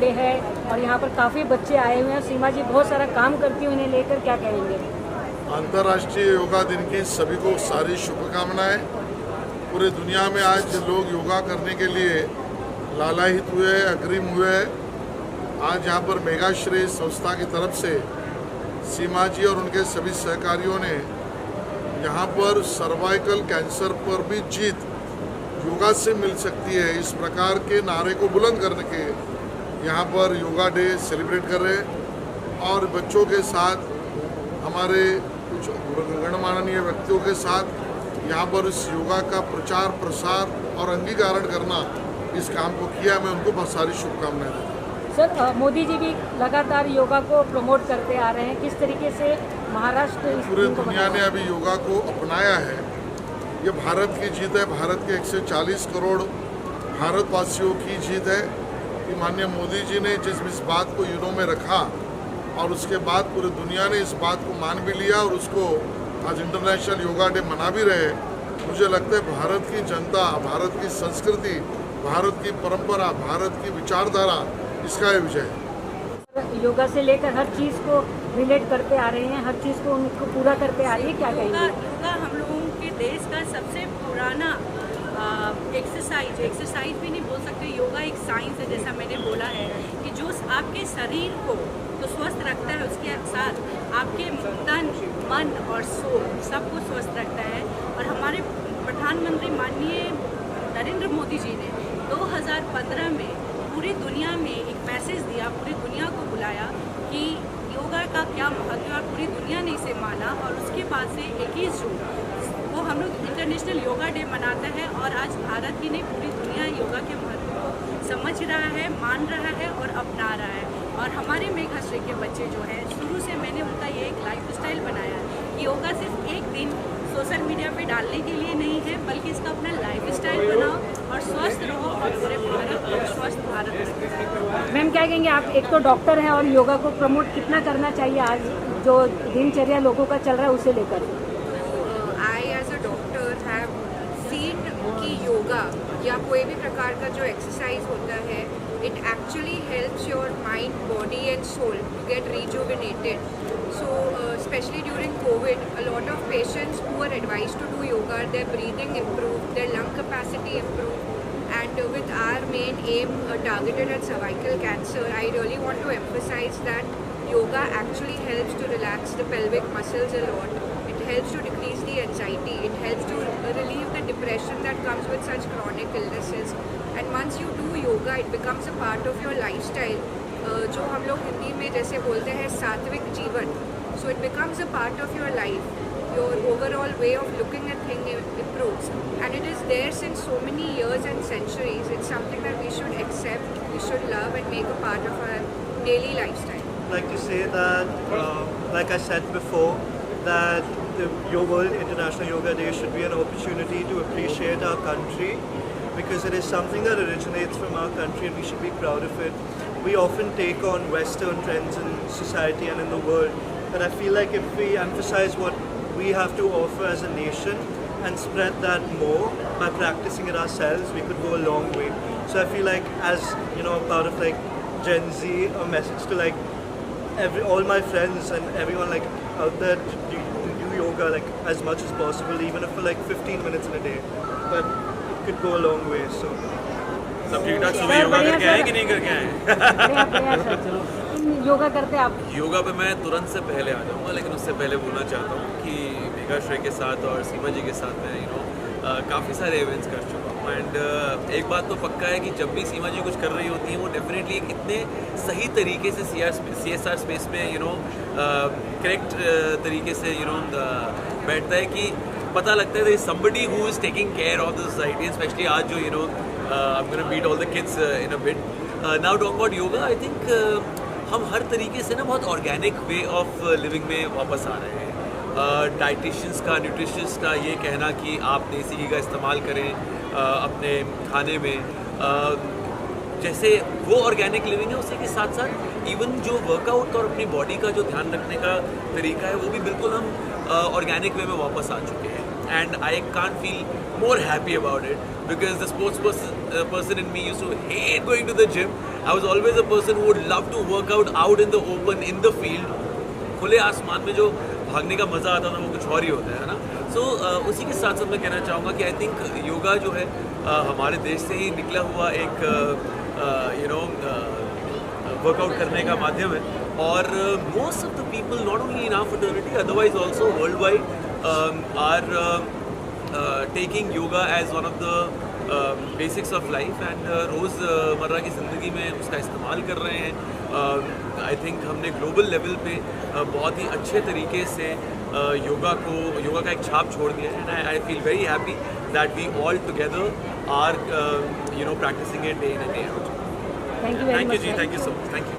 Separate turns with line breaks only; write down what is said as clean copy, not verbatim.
Day है और यहाँ पर काफ़ी बच्चे आए हुए हैं। सीमा जी बहुत सारा काम करती हैं, उन्हें लेकर क्या कहेंगे?
अंतर्राष्ट्रीय योगा दिन की सभी को सारी शुभकामनाएं। पूरे दुनिया में आज लोग योगा करने के लिए लालायित हुए, अग्रिम हुए। आज यहाँ पर मेगाश्रेय संस्था की तरफ से सीमा जी और उनके सभी सहकारियों ने यहाँ पर सर्वाइकल कैंसर पर भी जीत योगा से मिल सकती है, इस प्रकार के नारे को बुलंद करने के यहाँ पर योगा डे सेलिब्रेट कर रहे हैं। और बच्चों के साथ हमारे कुछ गणमाननीय व्यक्तियों के साथ यहाँ पर इस योगा का प्रचार प्रसार और अंगीकारण करना, इस काम को किया। मैं उनको बहुत सारी शुभकामनाएं देता हूँ।
सर, मोदी जी भी लगातार योगा को प्रमोट करते आ रहे हैं, किस तरीके से महाराष्ट्र
पूरे दुनिया ने अभी योगा को अपनाया है। ये भारत की जीत है, भारत के 140 करोड़ भारतवासियों की जीत है कि माननीय मोदी जी ने जिस बात को यूनो में रखा और उसके बाद पूरी दुनिया ने इस बात को मान भी लिया और उसको आज इंटरनेशनल योगा डे मना भी रहे। मुझे लगता है भारत की जनता, भारत की संस्कृति, भारत की परंपरा, भारत की विचारधारा, इसका ये विजय है।
योगा से लेकर हर चीज़ को रिलेट करते आ रहे हैं, हर चीज़ को उनको पूरा करते आ रही है, क्या कहेंगे?
योगा हम लोगों के देश का सबसे पुराना एक्सरसाइज भी नहीं बोल सकते। योगा एक साइंस है, जैसा मैंने बोला है कि जो आपके शरीर को तो स्वस्थ रखता है, उसके साथ आपके तन, मन और सोल सबको स्वस्थ रखता है। और हमारे प्रधानमंत्री माननीय नरेंद्र मोदी जी ने 2015 में पूरी दुनिया में एक मैसेज दिया, पूरी दुनिया को बुलाया कि योगा का क्या महत्व है। पूरी दुनिया ने इसे माना और उसके बाद से 21 जून वो हम लोग इंटरनेशनल योगा डे मनाते हैं। और आज भारत ही नहीं, पूरी दुनिया योगा के महत्व को समझ रहा है, मान रहा है और अपना रहा है। और हमारे मेघाश्रय के बच्चे जो हैं, शुरू से मैंने उनका ये एक लाइफस्टाइल बनाया कि योगा सिर्फ एक दिन सोशल मीडिया पे डालने के लिए नहीं है, बल्कि इसका अपना लाइफस्टाइल बनाओ और स्वस्थ रहो और पूरे भारत को स्वस्थ भारत रखो।
मैम क्या कहेंगे आप, एक तो डॉक्टर हैं और योगा को प्रमोट कितना करना चाहिए आज जो दिनचर्या लोगों का चल रहा है उसे लेकर?
I as a doctor have seen कि योगा या कोई भी प्रकार का जो एक्सरसाइज होता है, it actually helps your mind, body and soul to get rejuvenated. So especially during COVID, a lot of patients who are advised to do yoga, their breathing improved, their lung capacity improved. And with our main aim targeted at cervical cancer, I really want to emphasize that yoga actually helps to relax the pelvic muscles a lot. It helps to decrease the anxiety. It helps to relieve the depression that comes with such chronic illnesses. And once you do yoga, it becomes a part of your lifestyle. जो हम लोग हिंदी में जैसे बोलते हैं सात्विक जीवन. So it becomes a part of your life. Your overall way of looking at things improves. And it is there since so many years and centuries. It's something that we should accept, we should love and make a part of our daily lifestyle.
I'd like to say that, like I said before, that your World International Yoga Day should be an opportunity to appreciate our country, because it is something that originates from our country and we should be proud of it. We often take on Western trends in society and in the world, but I feel like if we emphasize what we have to offer as a nation and spread that more by practicing it ourselves, we could go a long way. So I feel like, as you know, part of like Gen Z, a message to like all my friends and everyone like out there to do yoga like as much as possible, even if for like 15 minutes in a day, but it could go a long way. So
सब ठीक ठाक सुबह योगा करके आए कि नहीं करके आए?
योगा करते आप?
योगा पे मैं तुरंत से पहले आ जाऊँगा, लेकिन उससे पहले बोलना चाहता हूँ कि मेघाश्रय के साथ और सीमा जी के साथ मैं काफ़ी सारे इवेंट्स कर चुका हूँ। एंड एक बात तो पक्का है कि जब भी सीमा जी कुछ कर रही होती हैं, वो डेफिनेटली एक इतने सही तरीके से CSR स्पेस में करेक्ट तरीके से बैठता है कि पता लगता है somebody who is taking care of the society, especially आज जो I'm going to meet all the kids in a bit. Now talk about yoga, I think हम हर तरीके से ना बहुत ऑर्गेनिक वे ऑफ लिविंग में वापस आ रहे हैं। डाइटिशियंस का, न्यूट्रिशनिस्ट का ये कहना कि आप देसी घी का इस्तेमाल करें अपने खाने में, जैसे वो ऑर्गेनिक लिविंग है, उसी के साथ साथ इवन जो वर्कआउट और अपनी बॉडी का जो ध्यान रखने का तरीका है, वो भी बिल्कुल हम ऑर्गेनिक वे में वापस आ चुके हैं। and I can't feel more happy about it, because the sports person in me used to hate going to the gym. I was always a person who would love to work out in the open, in the field. खुले आसमान में जो भागने का मज़ा आता था वो कुछ और ही होता है ना. सो उसी के साथ साथ मैं कहना चाहूँगा कि आई थिंक योगा जो है हमारे देश से ही निकला हुआ एक वर्कआउट करने का माध्यम है. और most of the people not only in our fraternity otherwise also world wide are taking yoga as one of the basics of life and रोज़मर्रा की ज़िंदगी में उसका इस्तेमाल कर रहे हैं. आई थिंक हमने ग्लोबल लेवल पे बहुत ही अच्छे तरीके से योगा का एक छाप छोड़ दिया है. And I feel very happy that we all together are practicing it day in and day out.
Thank you very
thank you
much.
जी, thank you so much, thank you.